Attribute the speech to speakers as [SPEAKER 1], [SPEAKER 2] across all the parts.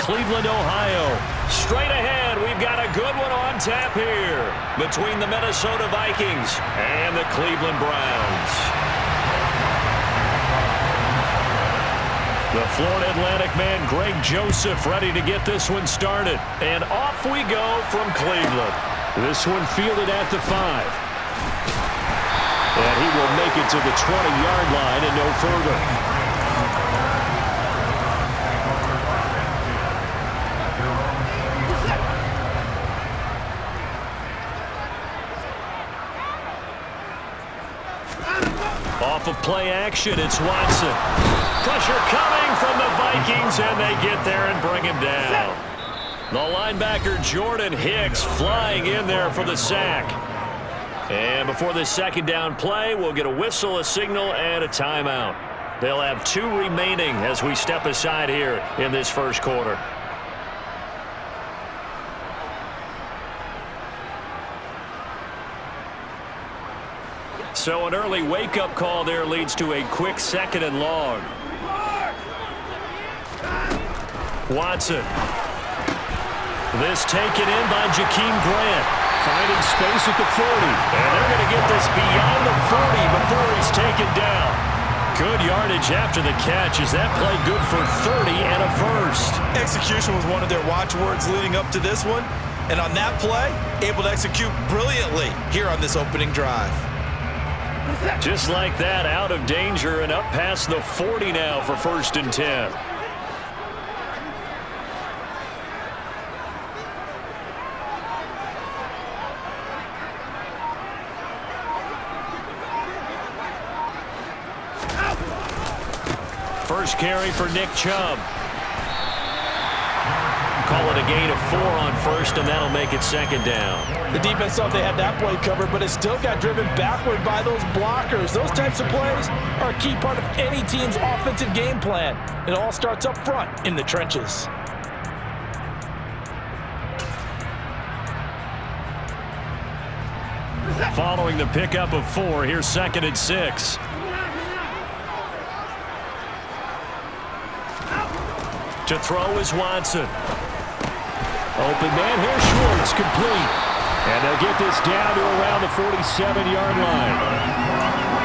[SPEAKER 1] Cleveland, Ohio. Straight ahead, we've got a good one on tap here between the Minnesota Vikings and the Cleveland Browns. The Florida Atlantic man, Greg Joseph, ready to get this one started. And off we go from Cleveland. This one fielded at the 5. And he will make it to the 20-yard line and no further. Off of play action, it's Watson. Pressure coming from the Vikings, and they get there and bring him down. The linebacker, Jordan Hicks, flying in there for the sack. And before this second down play, we'll get a whistle, a signal, and a timeout. They'll have 2 remaining as we step aside here in this first quarter. So an early wake-up call there leads to a quick 2nd and long. Watson. This taken in by Jakeem Grant. Finding space at the 40. And they're going to get this beyond the 40 before he's taken down. Good yardage after the catch. Is that play good for 30 and a first?
[SPEAKER 2] Execution was one of their watchwords leading up to this one. And on that play, able to execute brilliantly here on this opening drive.
[SPEAKER 1] Just like that, out of danger and up past the 40 now for 1st and 10. First carry for Nick Chubb. Call it a gain of 4 on 1st, and that'll make it 2nd down.
[SPEAKER 3] The defense thought they had that play covered, but it still got driven backward by those blockers. Those types of plays are a key part of any team's offensive game plan. It all starts up front in the trenches.
[SPEAKER 1] Following the pickup of 4, here's 2nd and 6. To throw is Watson. Open man, here's Schwartz, complete. And they'll get this down to around the 47-yard line.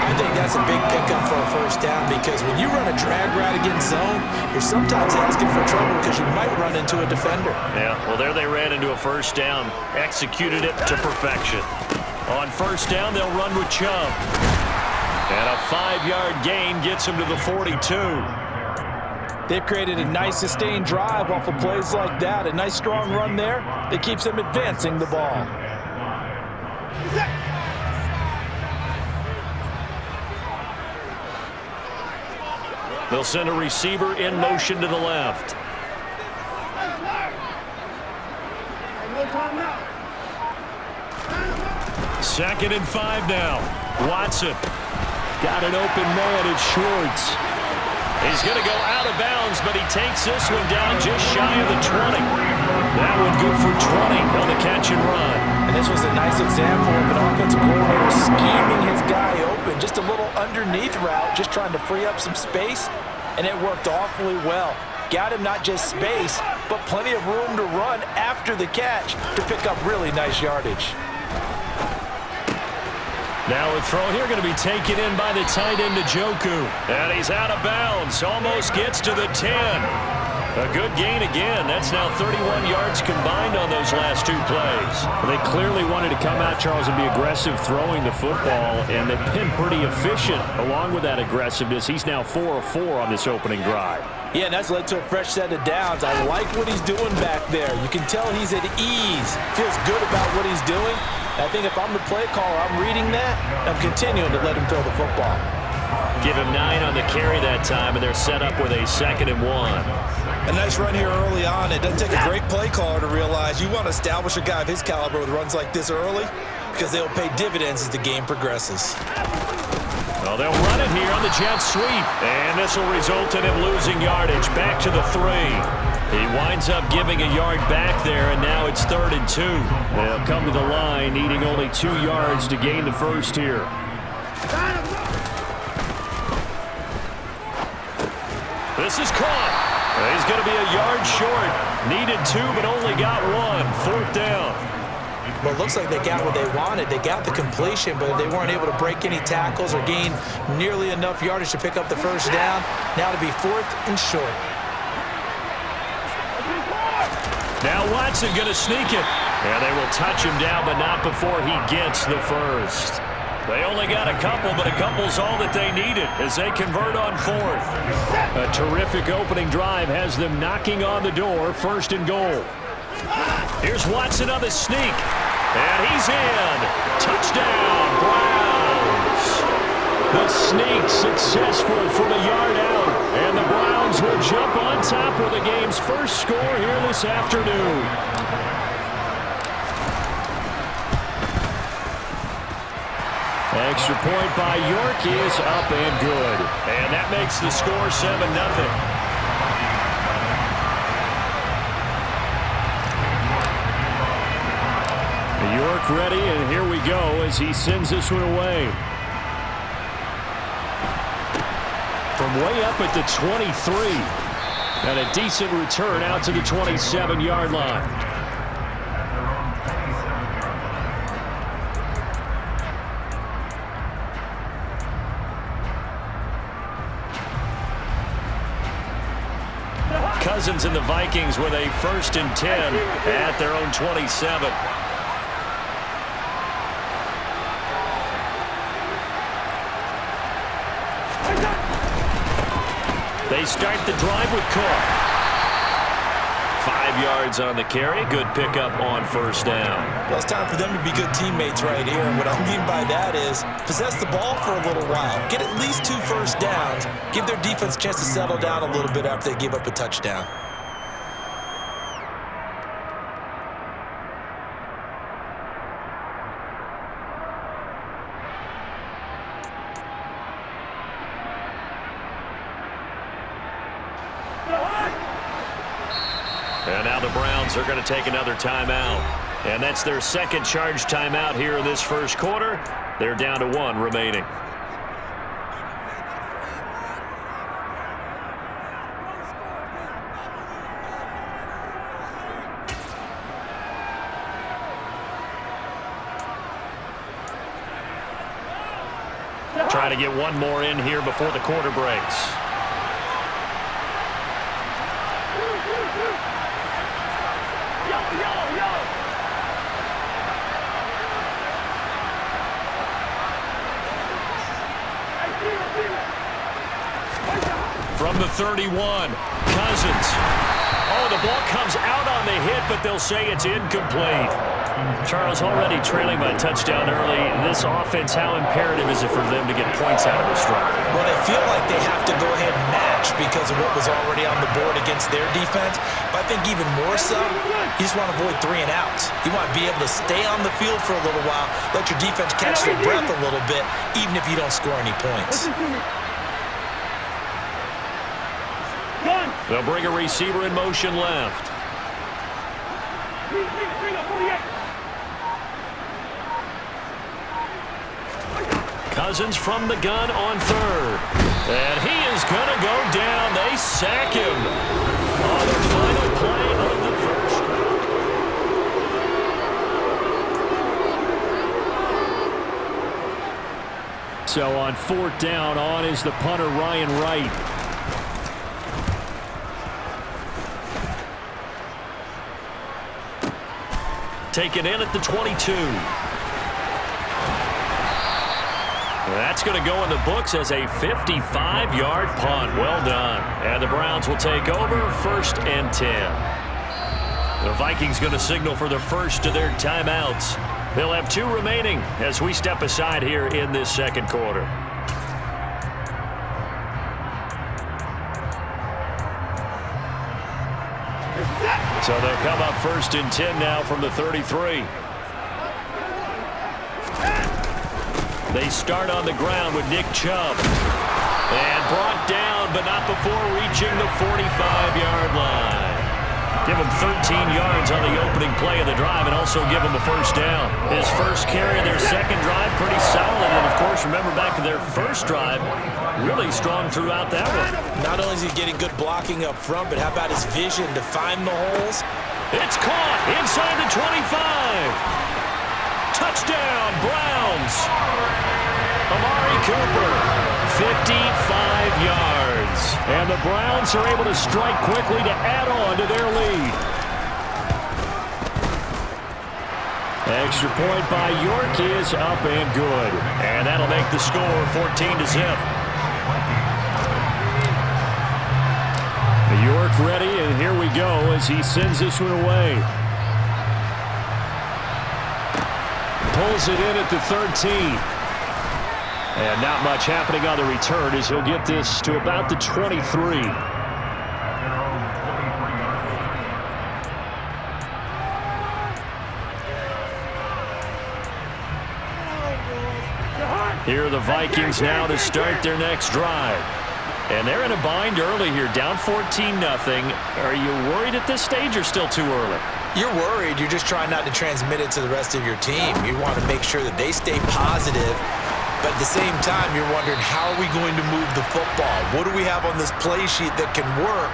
[SPEAKER 3] I think that's a big pickup for a first down because when you run a drag route against zone, you're sometimes asking for trouble because you might run into a defender.
[SPEAKER 1] Yeah, well, there they ran into a first down. Executed it to perfection. On first down, they'll run with Chubb. And a 5-yard gain gets him to the 42.
[SPEAKER 3] They've created a nice sustained drive off of plays like that. A nice strong run there that keeps them advancing the ball.
[SPEAKER 1] They'll send a receiver in motion to the left. Second and 5 now. Watson. Got an open man. It's Schwartz. He's going to go out of bounds, but he takes this one down just shy of the 20. That one good for 20 on the catch and run.
[SPEAKER 3] And this was a nice example of an offensive coordinator scheming his guy open. Just a little underneath route, just trying to free up some space, and it worked awfully well. Got him not just space, but plenty of room to run after the catch to pick up really nice yardage.
[SPEAKER 1] Now a throw here going to be taken in by the tight end, Njoku. And he's out of bounds. Almost gets to the 10. A good gain again. That's now 31 yards combined on those last 2 plays.
[SPEAKER 4] They clearly wanted to come out, Charles, and be aggressive throwing the football, and they've been pretty efficient along with that aggressiveness. He's now 4 of 4 on this opening drive.
[SPEAKER 3] Yeah, and that's led to a fresh set of downs. I like what he's doing back there. You can tell he's at ease. Feels good about what he's doing. I think if I'm the play caller, I'm reading that, I'm continuing to let him throw the football.
[SPEAKER 1] Give him 9 on the carry that time, and they're set up with a 2nd and 1.
[SPEAKER 2] A nice run here early on. It doesn't take a great play caller to realize you want to establish a guy of his caliber with runs like this early because they'll pay dividends as the game progresses.
[SPEAKER 1] Well, they'll run it here on the jet sweep, and this will result in him losing yardage back to the 3. He winds up giving a yard back there, and now it's 3rd and 2. They'll come to the line, needing only 2 yards to gain the first here. This is caught. He's going to be a yard short. Needed 2, but only got 1. 4th down.
[SPEAKER 3] Well, it looks like they got what they wanted. They got the completion, but they weren't able to break any tackles or gain nearly enough yardage to pick up the first down. Now to be 4th and short.
[SPEAKER 1] Now Watson going to sneak it. And they will touch him down, but not before he gets the first. They only got a couple, but a couple's all that they needed as they convert on 4th. A terrific opening drive has them knocking on the door, 1st and goal. Here's Watson on the sneak. And he's in. Touchdown, Browns. The sneak successful from a yard out. And the Browns will jump on top with the game's first score here this afternoon. Extra point by York is up and good. And that makes the score 7-0. York ready, and here we go as he sends this one away. From way up at the 23. And a decent return out to the 27-yard line. Cousins and the Vikings with a 1st and 10 at their own 27. They start the drive with Cook. 5 yards on the carry. Good pickup on 1st down.
[SPEAKER 2] Well, it's time for them to be good teammates right here. And what I mean by that is possess the ball for a little while. Get at least 2 first downs. Give their defense a chance to settle down a little bit after they give up a touchdown.
[SPEAKER 1] And now the Browns are going to take another timeout. And that's their 2nd charge timeout here in this 1st quarter. They're down to 1 remaining. Trying to get one more in here before the quarter breaks. From the 31, Cousins. Oh, the ball comes out on the hit, but they'll say it's incomplete. Charles, already trailing by touchdown early. This offense, how imperative is it for them to get points out of this drive?
[SPEAKER 2] Well, they feel like they have to go ahead and match because of what was already on the board against their defense. But I think even more so, you just want to avoid 3 and outs. You want to be able to stay on the field for a little while, let your defense catch their breath a little bit, even if you don't score any points.
[SPEAKER 1] They'll bring a receiver in motion left. Cousins from the gun on 3rd. And he is going to go down. They sack him on the final play of the 1st. So on 4th down, on is the punter, Ryan Wright. Taken in at the 22. That's going to go in the books as a 55-yard punt. Well done. And the Browns will take over, 1st and 10. The Vikings going to signal for the first of their timeouts. They'll have 2 remaining as we step aside here in this 2nd quarter. So they'll come up 1st and 10 now from the 33. They start on the ground with Nick Chubb. And brought down, but not before reaching the 45-yard line. Give him 13 yards on the opening play of the drive and also give him a first down. His first carry of their second drive, pretty solid. And, of course, remember back to their first drive, really strong throughout that one.
[SPEAKER 2] Not only is he getting good blocking up front, but how about his vision to find the holes?
[SPEAKER 1] It's caught inside the 25. Touchdown, Browns. Amari Cooper, 55 yards. And the Browns are able to strike quickly to add on to their lead. Extra point by York is up and good. And that'll make the score 14-0. York ready, and here we go as he sends this one away. Pulls it in at the 13. And not much happening on the return as he'll get this to about the 23. Here are the Vikings now to start their next drive. And they're in a bind early here, down 14-0. Are you worried at this stage or still too early?
[SPEAKER 2] You're worried. You're just trying not to transmit it to the rest of your team. You want to make sure that they stay positive. But at the same time, you're wondering, how are we going to move the football? What do we have on this play sheet that can work?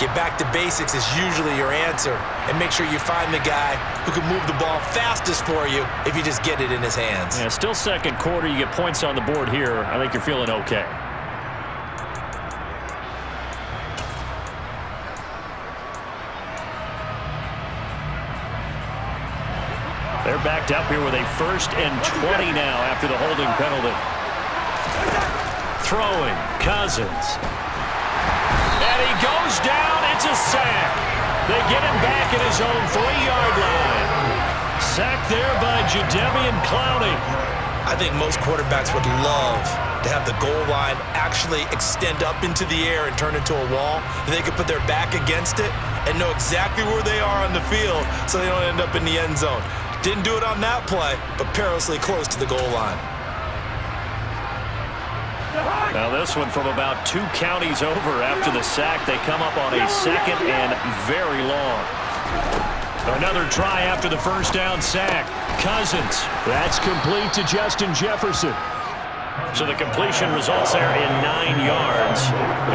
[SPEAKER 2] Get back to basics is usually your answer. And make sure you find the guy who can move the ball fastest for you if you just get it in his hands.
[SPEAKER 1] Yeah, still second quarter. You get points on the board here. I think you're feeling okay. They're backed up here with a 1st and 20 now after the holding penalty. Throwing, Cousins. And he goes down. It's a sack. They get him back at his own 3-yard line. Sacked there by Jadeveon Clowney.
[SPEAKER 2] I think most quarterbacks would love to have the goal line actually extend up into the air and turn into a wall. And they could put their back against it and know exactly where they are on the field so they don't end up in the end zone. Didn't do it on that play, but perilously close to the goal line.
[SPEAKER 1] Now this one from about 2 counties over after the sack. They come up on a 2nd and very long. Another try after the first down sack. Cousins. That's complete to Justin Jefferson. So the completion results there in 9 yards.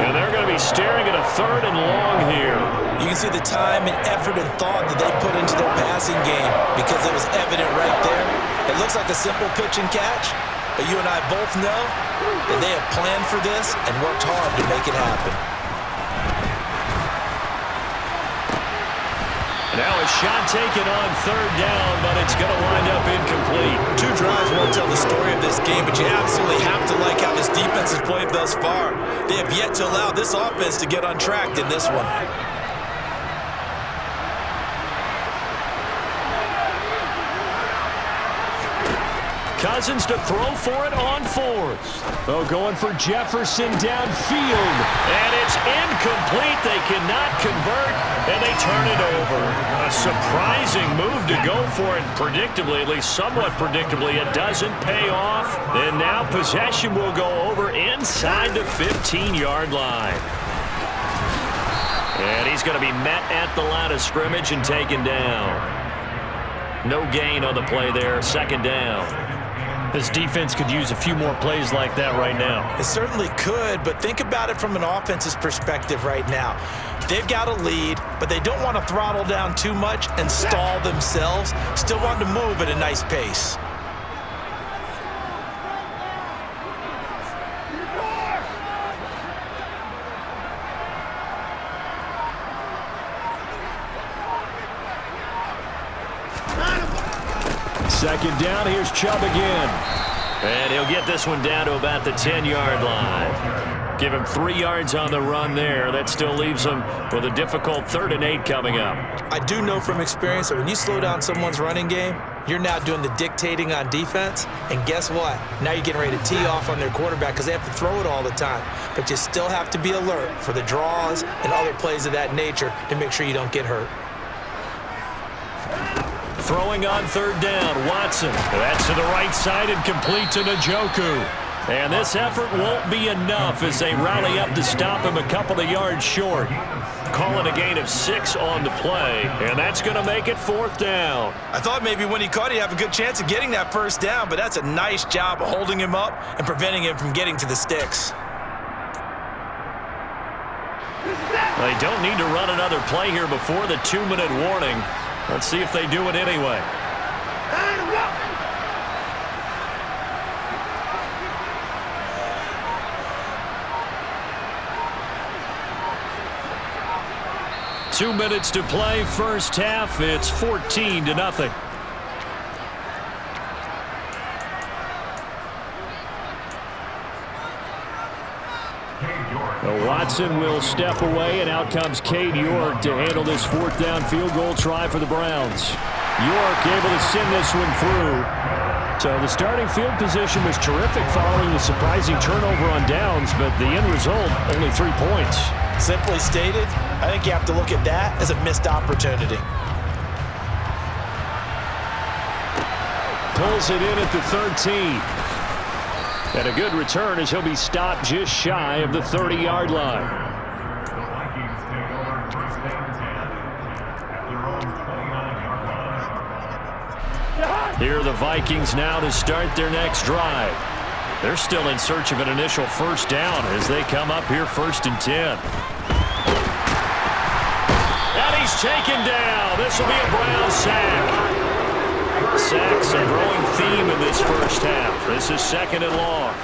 [SPEAKER 1] And they're going to be staring at a 3rd and long here.
[SPEAKER 2] You can see the time and effort and thought that they put into their passing game because it was evident right there. It looks like a simple pitch and catch, but you and I both know that they have planned for this and worked hard to make it happen.
[SPEAKER 1] Now a shot taken on 3rd down, but it's going to wind up incomplete.
[SPEAKER 2] 2 drives won't tell the story of this game, but you absolutely have to like how this defense has played thus far. They have yet to allow this offense to get untracked in this one.
[SPEAKER 1] Cousins to throw for it on 4th. Oh, going for Jefferson downfield. And it's incomplete. They cannot convert, and they turn it over. A surprising move to go for it predictably, at least somewhat predictably. It doesn't pay off. And now possession will go over inside the 15-yard line. And he's going to be met at the line of scrimmage and taken down. No gain on the play there. 2nd down. This defense could use a few more plays like that right now.
[SPEAKER 2] It certainly could, but think about it from an offense's perspective right now. They've got a lead, but they don't want to throttle down too much and stall themselves. Still want to move at a nice pace.
[SPEAKER 1] Second down, here's Chubb again. And he'll get this one down to about the 10-yard line. Give him 3 yards on the run there. That still leaves him with a difficult 3rd and 8 coming up.
[SPEAKER 2] I do know from experience that when you slow down someone's running game, you're now doing the dictating on defense. And guess what? Now you're getting ready to tee off on their quarterback because they have to throw it all the time. But you still have to be alert for the draws and other plays of that nature to make sure you don't get hurt.
[SPEAKER 1] Throwing on 3rd down, Watson. That's to the right side and complete to Njoku. And this effort won't be enough as they rally up to stop him a couple of yards short. calling a gain of 6 on the play, and that's going to make it 4th down.
[SPEAKER 2] I thought maybe when he caught it, he'd have a good chance of getting that first down, but that's a nice job of holding him up and preventing him from getting to the sticks.
[SPEAKER 1] They don't need to run another play here before the 2-minute warning. Let's see if they do it anyway. 2 minutes to play, first half. It's 14-0.
[SPEAKER 4] Watson will step away, and out comes Cade York to handle this 4th down field goal try for the Browns. York able to send this one through. So the starting field position was terrific following the surprising turnover on downs, but the end result, only 3 points.
[SPEAKER 2] Simply stated, I think you have to look at that as a missed opportunity.
[SPEAKER 4] Pulls it in at the 13. And a good return as he'll be stopped just shy of the 30-yard line. Here are the Vikings now to start their next drive. They're still in search of an initial first down as they come up here 1st and 10. And he's taken down. This will be a Browns sack. Sacks a growing theme in this first half. This is 2nd and long.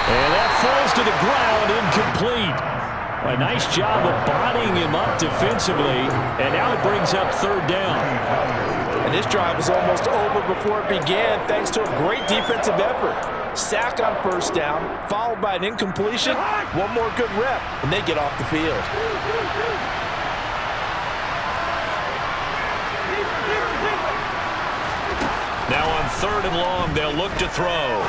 [SPEAKER 4] And that falls to the ground, incomplete. A nice job of bodying him up defensively, and now it brings up 3rd down.
[SPEAKER 3] And this drive was almost over before it began thanks to a great defensive effort. Sack on 1st down, followed by an incompletion, one more good rep, and they get off the field.
[SPEAKER 1] Now on 3rd and long, they'll look to throw.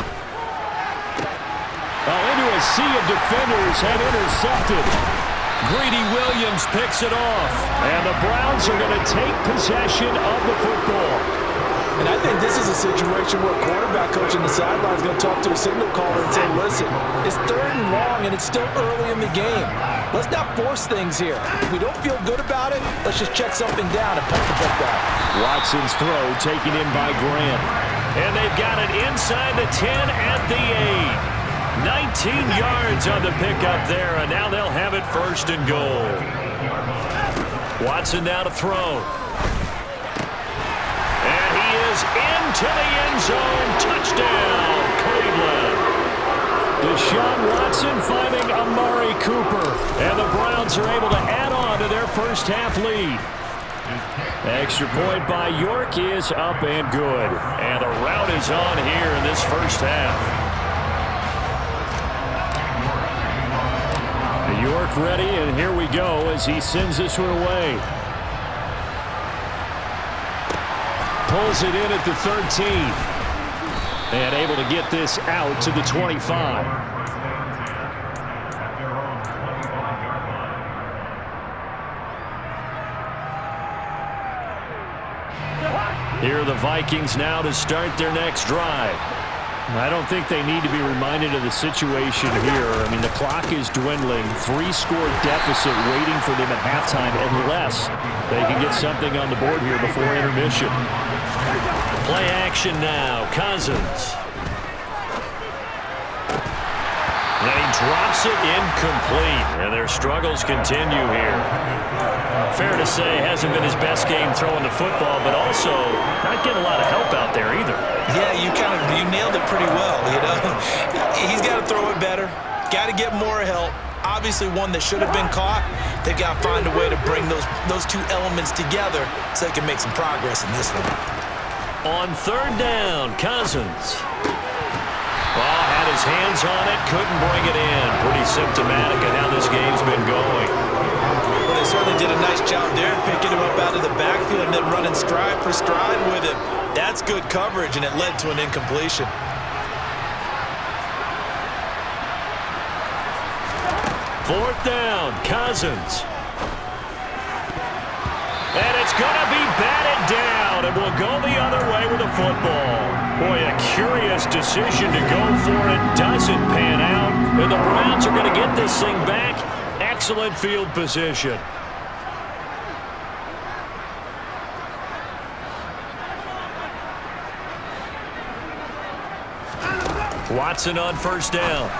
[SPEAKER 4] Into a sea of defenders and intercepted. Greedy Williams picks it off, and the Browns are going to take possession of the football.
[SPEAKER 3] And I think this is a situation where a quarterback coach in the sideline is going to talk to a signal caller and say, listen, it's 3rd and long, and it's still early in the game. Let's not force things here. If we don't feel good about it, let's just check something down and punt the football.
[SPEAKER 4] Watson's throw taken in by Grant.
[SPEAKER 1] And they've got it inside the 10 at the 8. 19 yards on the pickup there, and now they'll have it 1st and goal. Watson now to throw. And he is into the end zone. Touchdown, Cleveland. Deshaun Watson finding Amari Cooper, and the Browns are able to add on to their first half lead. Extra point by York is up and good. And the route is on here in this first half. York ready, and here we go as he sends this one away. Pulls it in at the 13. And able to get this out to the 25. Here are the Vikings now to start their next drive. I don't think they need to be reminded of the situation here. I mean, the clock is dwindling. 3-score deficit waiting for them at halftime unless they can get something on the board here before intermission. Play action now. Cousins. And he drops it incomplete. And their struggles continue here. Fair to say, hasn't been his best game throwing the football, but also not getting a lot of help out there either.
[SPEAKER 2] Yeah, you nailed it pretty well, you know. He's got to throw it better. Got to get more help. Obviously one that should have been caught. They've got to find a way to bring those 2 elements together so they can make some progress in this one.
[SPEAKER 1] On 3rd down, Cousins. Well, had his hands on it, couldn't bring it in. Pretty symptomatic of how this game's been going.
[SPEAKER 2] Well, they certainly did a nice job there, picking him up out of the backfield and then running stride for stride with him. That's good coverage, and it led to an incompletion.
[SPEAKER 1] Fourth down, Cousins. And it's going to be batted down, and will go the other way with the football. Boy, a curious decision to go for it. Doesn't pan out, and the Browns are going to get this thing back excellent field position. Watson on first down.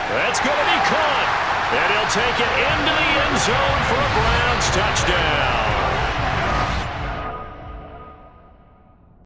[SPEAKER 1] That's going to be caught. And he'll take it into the end zone for a break.